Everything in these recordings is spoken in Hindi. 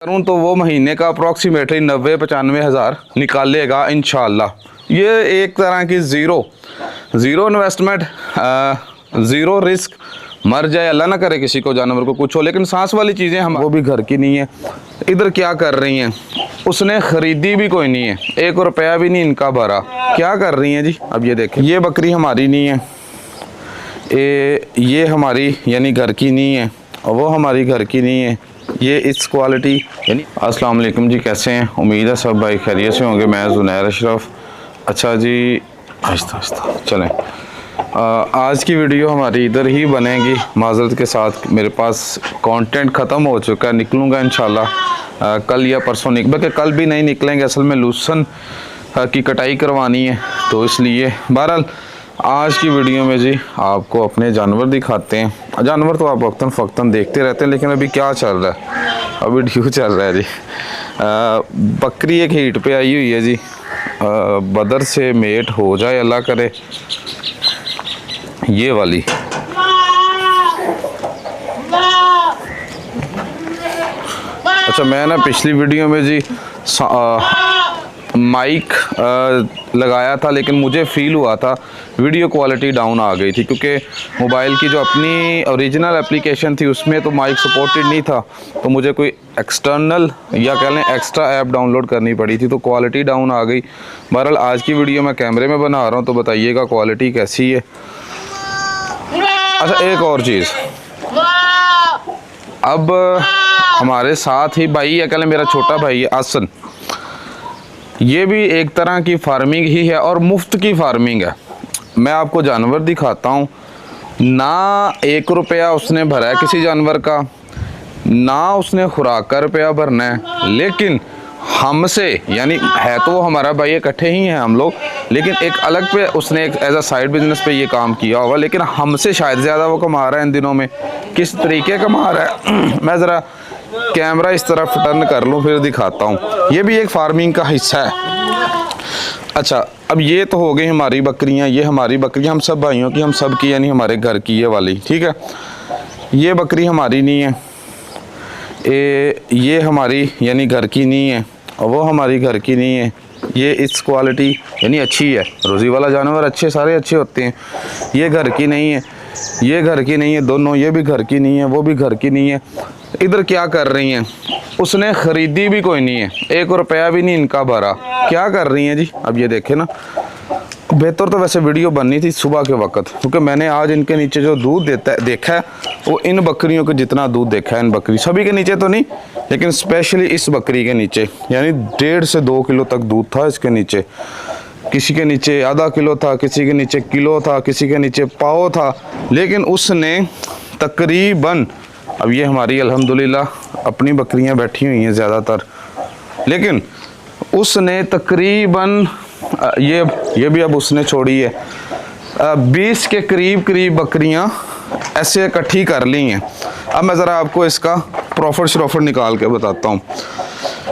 करूँ तो वो महीने का अप्रॉक्सीमेटली 90-95 हज़ार निकालेगा इंशाल्लाह। ये एक तरह की ज़ीरो इन्वेस्टमेंट, ज़ीरो रिस्क, मर जाए अल्लाह ना करे किसी को जानवर को कुछ हो, लेकिन सांस वाली चीज़ें हम वो भी घर की नहीं है। इधर क्या कर रही हैं, उसने ख़रीदी भी कोई नहीं है, 1 रुपया भी नहीं इनका भरा, क्या कर रही हैं जी। अब ये देखें, ये बकरी हमारी नहीं है, ये हमारी यानी घर की नहीं है, और वो हमारी घर की नहीं है। ये इस क्वालिटी यानी। अस्सलाम वालेकुम जी, कैसे हैं? उम्मीद है सब भाई खैरियत से होंगे। मैं ज़ुनैर अशरफ। अच्छा जी, आहिस्ता आहिस्ता चलें। आज की वीडियो हमारी इधर ही बनेगी माज़रत के साथ, मेरे पास कंटेंट ख़त्म हो चुका है, निकलूँगा इंशाल्लाह कल या परसों बल्कि कल भी नहीं निकलेंगे, असल में लूसन की कटाई करवानी है, तो इसलिए बहरहाल आज की वीडियो में जी आपको अपने जानवर दिखाते हैं। जानवर तो आप वक्तन फ़क्तन देखते रहते हैं, लेकिन अभी क्या चल रहा है, अभी ड्यू चल रहा है जी। बकरी एक हीट पे आई हुई है जी, बदर से मेट हो जाए अल्लाह करे, ये वाली। अच्छा, मैं ना पिछली वीडियो में जी माइक लगाया था, लेकिन मुझे फ़ील हुआ था वीडियो क्वालिटी डाउन आ गई थी, क्योंकि मोबाइल की जो अपनी ओरिजिनल एप्लीकेशन थी उसमें तो माइक सपोर्टेड नहीं था, तो मुझे कोई एक्सटर्नल या कह लें एक्स्ट्रा ऐप डाउनलोड करनी पड़ी थी, तो क्वालिटी डाउन आ गई। बहरहाल आज की वीडियो मैं कैमरे में बना रहा हूँ, तो बताइएगा क्वालिटी कैसी है। अच्छा, एक और चीज़, अब हमारे साथ ही भाई है, कह लें मेरा छोटा भाई है आसन, ये भी एक तरह की फार्मिंग ही है और मुफ्त की फार्मिंग है। मैं आपको जानवर दिखाता हूँ, ना 1 रुपया उसने भरा है किसी जानवर का, ना उसने खुराक का रुपया भरना है, लेकिन हमसे यानी है तो वो हमारा भाई, इकट्ठे ही हैं हम लोग, लेकिन एक अलग पे उसने एक एज अ साइड बिजनेस पे ये काम किया होगा, लेकिन हमसे शायद ज़्यादा वो कमा रहा है इन दिनों में। किस तरीके कमा रहा है मैं ज़रा कैमरा इस तरफ टर्न कर लूँ फिर दिखाता हूँ। ये भी एक फार्मिंग का हिस्सा है। अच्छा, अब ये तो हो गई हमारी बकरियाँ, ये हमारी बकरियाँ हम सब भाइयों की, हम सब की यानी हमारे घर की ये वाली, ठीक है। ये बकरी हमारी नहीं है, ये हमारी यानी घर की नहीं है, और वो हमारी घर की नहीं है। ये इस क्वालिटी यानी अच्छी है, रोज़ी वाला जानवर अच्छे सारे अच्छे होते हैं। ये घर की नहीं है, ये घर की नहीं है दोनों, ये भी घर की नहीं है, वो भी घर की नहीं है। इधर क्या कर रही हैं, उसने ख़रीदी भी कोई नहीं है, 1 रुपया भी नहीं इनका भरा, क्या कर रही हैं जी। अब ये देखें ना, बेहतर तो वैसे वीडियो बननी थी सुबह के वक्त, क्योंकि मैंने आज इनके नीचे जो दूध देता है देखा है, वो इन बकरियों के जितना दूध देखा है इन बकरी, सभी के नीचे तो नहीं, लेकिन स्पेशली इस बकरी के नीचे यानी 1.5 से 2 किलो तक दूध था इसके नीचे। किसी के नीचे आधा किलो था, किसी के नीचे किलो था, किसी के नीचे पाव था, लेकिन उसने तकरीबन, अब ये हमारी अल्हम्दुलिल्लाह अपनी बकरियां बैठी हुई हैं ज़्यादातर, लेकिन उसने तकरीबन ये भी अब उसने छोड़ी है, 20 के करीब बकरियां ऐसे इकट्ठी कर ली हैं। अब मैं ज़रा आपको इसका प्रॉफिट निकाल के बताता हूँ।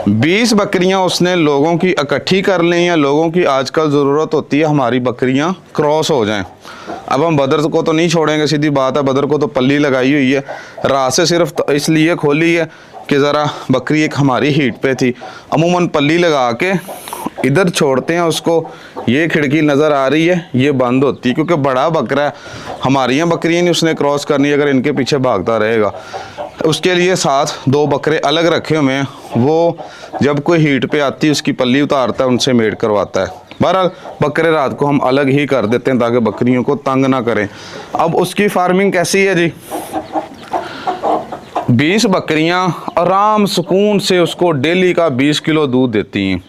20 बकरियां उसने लोगों की इकट्ठी कर ली हैं। लोगों की आजकल ज़रूरत होती है हमारी बकरियां क्रॉस हो जाएं। अब हम बदर को तो नहीं छोड़ेंगे, सीधी बात है, बदर को तो पल्ली लगाई हुई है, रात से सिर्फ तो इसलिए खोली है कि ज़रा बकरी एक हमारी हीट पे थी, अमूमन पल्ली लगा के इधर छोड़ते हैं उसको। ये खिड़की नज़र आ रही है, ये बंद होती है, क्योंकि बड़ा बकरा है, हमारी यहाँ बकरियाँ नहीं उसने क्रॉस करनी, अगर इनके पीछे भागता रहेगा। उसके लिए साथ 2 बकरे अलग रखे हुए हैं, वो जब कोई हीट पे आती है उसकी पल्ली उतारता है, उनसे मेट करवाता है। बहरहाल बकरे रात को हम अलग ही कर देते हैं ताकि बकरियों को तंग ना करें। अब उसकी फार्मिंग कैसी है जी, 20 बकरियां आराम सुकून से उसको डेली का 20 किलो दूध देती हैं,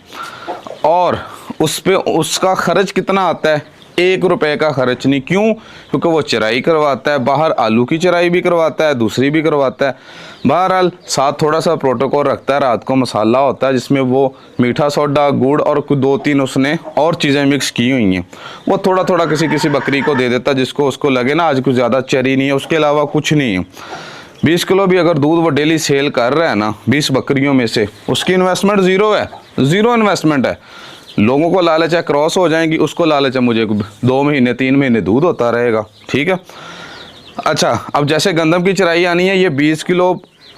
और उस पे उसका खर्च कितना आता है, 1 रुपये का खर्च नहीं। क्यों? क्योंकि वो चराई करवाता है, बाहर आलू की चराई भी करवाता है, दूसरी भी करवाता है। बहरहाल साथ थोड़ा सा प्रोटोकॉल रखता है, रात को मसाला होता है जिसमें वो मीठा सोडा, गुड़ और 2-3 उसने और चीज़ें मिक्स की हुई हैं, वो थोड़ा थोड़ा किसी बकरी को दे देता है जिसको उसको लगे ना आज कुछ ज़्यादा चरी नहीं है, उसके अलावा कुछ नहीं है। 20 किलो भी अगर दूध वो डेली सेल कर रहा है ना 20 बकरियों में से, उसकी इन्वेस्टमेंट ज़ीरो है, ज़ीरो इन्वेस्टमेंट है। लोगों को लालच है क्रॉस हो जाएंगी, उसको लालच है मुझे 2 महीने 3 महीने दूध होता रहेगा, ठीक है। अच्छा, अब जैसे गंदम की चराई आनी है, ये 20 किलो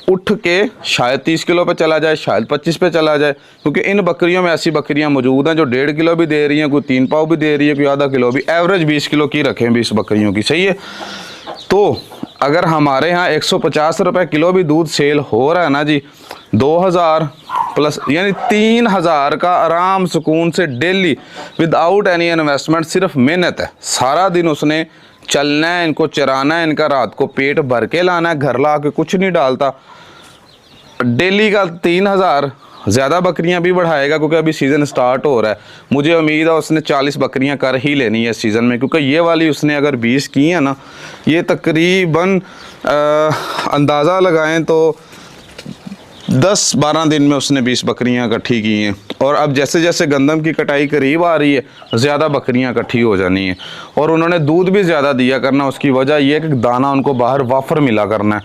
उठ के शायद 30 किलो पे चला जाए, शायद 25 पे चला जाए, क्योंकि इन बकरियों में ऐसी बकरियां मौजूद हैं जो 1.5 किलो भी दे रही हैं, कोई 3 पाव भी दे रही है, कोई आधा किलो भी। एवरेज 20 किलो की रखें 20 बकरियों की, सही है। तो अगर हमारे यहाँ 150 रुपये किलो भी दूध सेल हो रहा है ना जी, 2000 प्लस यानी 3000 का आराम सुकून से डेली विदाउट एनी इन्वेस्टमेंट, सिर्फ मेहनत है। सारा दिन उसने चलना है, इनको चराना है, इनका रात को पेट भर के लाना है, घर ला के कुछ नहीं डालता। डेली का 3000, ज़्यादा बकरियां भी बढ़ाएगा क्योंकि अभी सीज़न स्टार्ट हो रहा है। मुझे उम्मीद है उसने 40 बकरियां कर ही लेनी है इस सीज़न में, क्योंकि ये वाली उसने अगर 20 की है ना, ये तकरीबन अंदाज़ा लगाएं तो 10-12 दिन में उसने 20 बकरियां इकट्ठी की हैं। और अब जैसे जैसे गंदम की कटाई करीब आ रही है, ज़्यादा बकरियां इकट्ठी हो जानी है। और उन्होंने दूध भी ज़्यादा दिया करना, उसकी वजह यह है कि दाना उनको बाहर वाफर मिला करना है।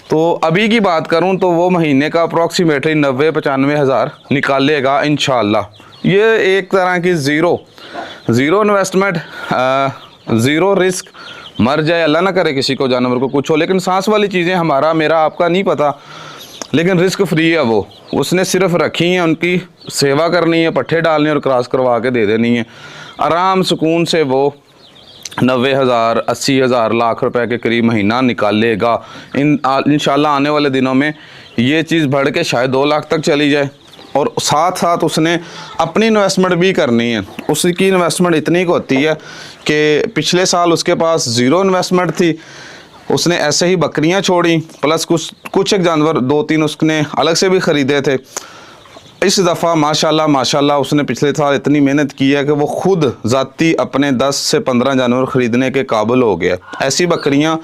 तो अभी की बात करूं तो वो महीने का अप्रॉक्सीमेटली 90-95 हज़ार निकालेगा इंशाल्लाह। ये एक तरह की ज़ीरो इन्वेस्टमेंट, ज़ीरो रिस्क। मर जाए अल्लाह ना करे किसी को, जानवर को कुछ हो, लेकिन सांस वाली चीज़ें हमारा मेरा आपका नहीं पता, लेकिन रिस्क फ्री है वो। उसने सिर्फ रखी हैं, उनकी सेवा करनी है, पट्ठे डालने और क्रॉस करवा के दे देनी है। आराम सुकून से वो 90,000, 80,000, लाख रुपए के करीब महीना निकालेगा। इंशाल्लाह आने वाले दिनों में ये चीज़ बढ़ के शायद 2 लाख तक चली जाए। और साथ साथ उसने अपनी इन्वेस्टमेंट भी करनी है। उसकी इन्वेस्टमेंट इतनी को होती है कि पिछले साल उसके पास ज़ीरो इन्वेस्टमेंट थी, उसने ऐसे ही बकरियां छोड़ी, प्लस कुछ एक जानवर 2-3 उसने अलग से भी ख़रीदे थे। इस दफ़ा माशाल्लाह उसने पिछले साल इतनी मेहनत की है कि वो खुद ज़ाती अपने 10 से 15 जानवर ख़रीदने के काबिल हो गया। ऐसी बकरियां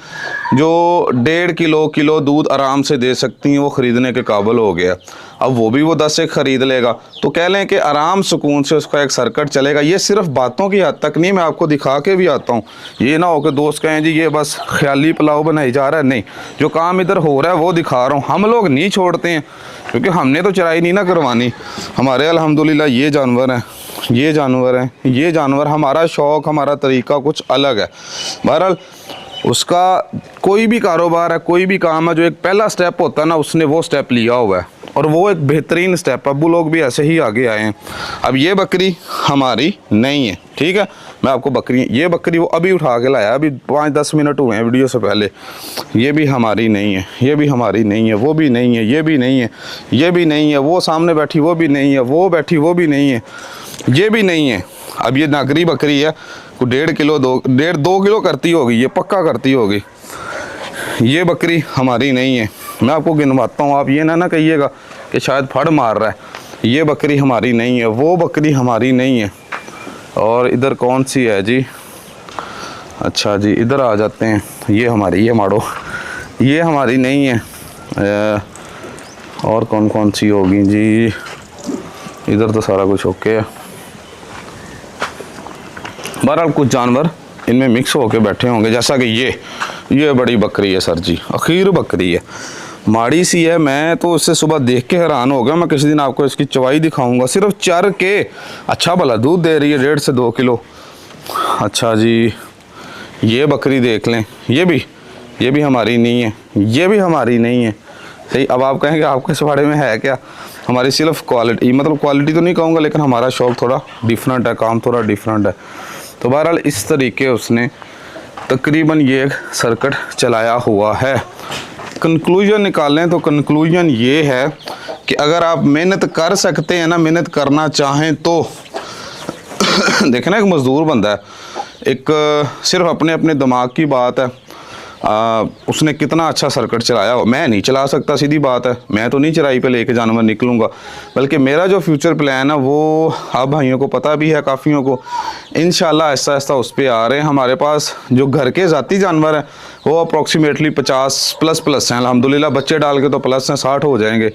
जो 1.5 किलो दूध आराम से दे सकती हैं, वो ख़रीदने के काबिल हो गया। अब वो भी वो 10 से ख़रीद लेगा, तो कह लें कि आराम सुकून से उसका एक सर्किट चलेगा। ये सिर्फ बातों की हद तक नहीं, मैं आपको दिखा के भी आता हूँ। ये ना हो कि दोस्त कहें जी ये बस ख्याली पुलाव बनाई जा रहा है, नहीं, जो काम इधर हो रहा है वो दिखा रहा हूँ। हम लोग नहीं छोड़ते हैं, क्योंकि हमने तो चराई नहीं ना करवानी। हमारे अल्हम्दुलिल्लाह ये जानवर हैं, ये जानवर हमारा शौक़, हमारा तरीका कुछ अलग है। बहरहाल उसका कोई भी कारोबार है, कोई भी काम है, जो एक पहला स्टेप होता है ना, उसने वो स्टेप लिया हुआ है, और वो एक बेहतरीन स्टेप। अबू लोग भी ऐसे ही आगे आए हैं। अब ये बकरी हमारी नहीं है, ठीक है। मैं आपको ये बकरी वो अभी उठा के लाया, अभी 5-10 मिनट हुए हैं वीडियो से पहले। ये भी हमारी नहीं है, ये भी हमारी नहीं है, वो भी नहीं है, ये भी नहीं है, ये भी नहीं है, वो सामने बैठी वो भी नहीं है, वो बैठी वो भी नहीं है, ये भी नहीं है। अब ये नागरी बकरी है, को 1.5 किलो 2 किलो करती होगी, ये पक्का करती होगी। ये बकरी हमारी नहीं है। मैं आपको गिनवाता हूँ, आप ये ना कहिएगा कि शायद फड़ मार रहा है। ये बकरी हमारी नहीं है, वो बकरी हमारी नहीं है। और इधर कौन सी है जी? अच्छा जी, इधर आ जाते हैं। ये हमारी, ये मारो, ये हमारी नहीं है। और कौन सी होगी जी? इधर तो सारा कुछ ओके है। बहरहाल कुछ जानवर इनमें मिक्स होके बैठे होंगे, जैसा कि ये बड़ी बकरी है सर जी, अखीर बकरी है, माड़ी सी है। मैं तो इससे सुबह देख के हैरान हो गया। मैं किसी दिन आपको इसकी चवाई दिखाऊंगा। सिर्फ चर के अच्छा भला दूध दे रही है, 1.5 से 2 किलो। अच्छा जी, ये बकरी देख लें, ये भी हमारी नहीं है, ये भी हमारी नहीं है। सही। अब आप कहेंगे आपके इस बारे में है क्या? हमारी सिर्फ क्वालिटी, मतलब क्वालिटी तो नहीं कहूँगा, लेकिन हमारा शौक़ थोड़ा डिफरेंट है, काम थोड़ा डिफरेंट है। तो बहरहाल इस तरीके उसने तकरीबन ये सर्किट चलाया हुआ है। कंक्लूजन निकालें तो कंक्लूजन ये है कि अगर आप मेहनत कर सकते हैं ना, मेहनत करना चाहें तो देखें ना, एक मज़दूर बंदा है, एक सिर्फ अपने दिमाग की बात है। उसने कितना अच्छा सर्किट चलाया हो। मैं नहीं चला सकता, सीधी बात है। मैं तो नहीं चराई पे लेके जानवर निकलूँगा, बल्कि मेरा जो फ्यूचर प्लान है वो आप भाइयों को पता भी है, काफ़ियों को। इंशाल्लाह ऐसा ऐसा उस पर आ रहे हैं। हमारे पास जो घर के ज़ाती जानवर हैं वो अप्रॉक्सीमेटली 50 प्लस हैं अल्हम्दुलिल्लाह। बच्चे डाल के तो प्लस हैं, 60 हो जाएंगे।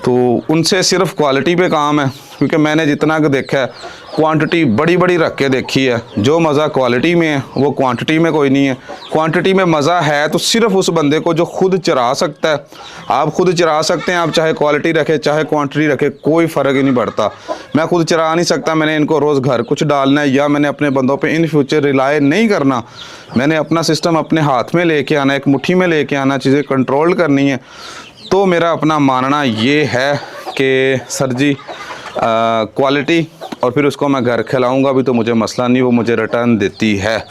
तो उनसे सिर्फ क्वालिटी पे काम है, क्योंकि मैंने जितना कि देखा है, क्वांटिटी बड़ी रख के देखी है। जो मज़ा क्वालिटी में है वो क्वांटिटी में कोई नहीं है। क्वांटिटी में मज़ा है तो सिर्फ उस बंदे को जो खुद चरा सकता है। आप खुद चरा सकते हैं, आप चाहे क्वालिटी रखें चाहे क्वांटिटी रखें, कोई फ़र्क ही नहीं पड़ता। मैं खुद चरा नहीं सकता, मैंने इनको रोज़ घर कुछ डालना है, या मैंने अपने बंदों पे इन फ्यूचर रिलाय नहीं करना। मैंने अपना सिस्टम अपने हाथ में लेके आना, एक मुट्ठी में लेके आना, चीज़ें कंट्रोल करनी है। तो मेरा अपना मानना ये है कि सर जी क्वालिटी और फिर उसको मैं घर खिलाऊंगा भी तो मुझे मसला नहीं, वो मुझे रिटर्न देती है।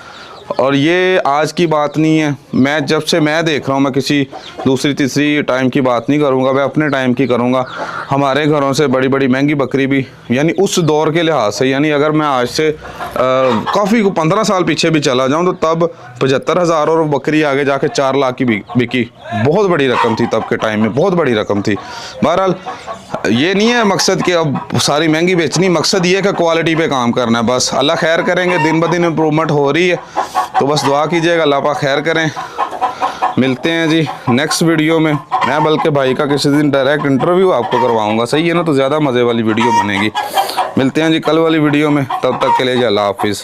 और ये आज की बात नहीं है, मैं जब से मैं देख रहा हूँ, मैं किसी दूसरी तीसरी टाइम की बात नहीं करूँगा, मैं अपने टाइम की करूँगा। हमारे घरों से बड़ी बड़ी महंगी बकरी भी, यानी उस दौर के लिहाज से, यानी अगर मैं आज से काफ़ी 15 साल पीछे भी चला जाऊँ तो तब 75,000 और बकरी आगे जाके 4 लाख की बिकी। बहुत बड़ी रकम थी तब के टाइम में, बहुत बड़ी रकम थी। बहरहाल ये नहीं है मकसद कि अब सारी महंगी बेचनी, मकसद ये है कि क्वालिटी पे काम करना है बस। अल्लाह खैर करेंगे, दिन ब दिन इम्प्रूवमेंट हो रही है, तो बस दुआ कीजिएगा अल्लाह पाक खैर करें। मिलते हैं जी नेक्स्ट वीडियो में। मैं बल्कि भाई का किसी दिन डायरेक्ट इंटरव्यू आपको करवाऊंगा, सही है ना, तो ज़्यादा मज़े वाली वीडियो बनेगी। मिलते हैं जी कल वाली वीडियो में, तब तक के लिए जी अल्लाह हाफिज़।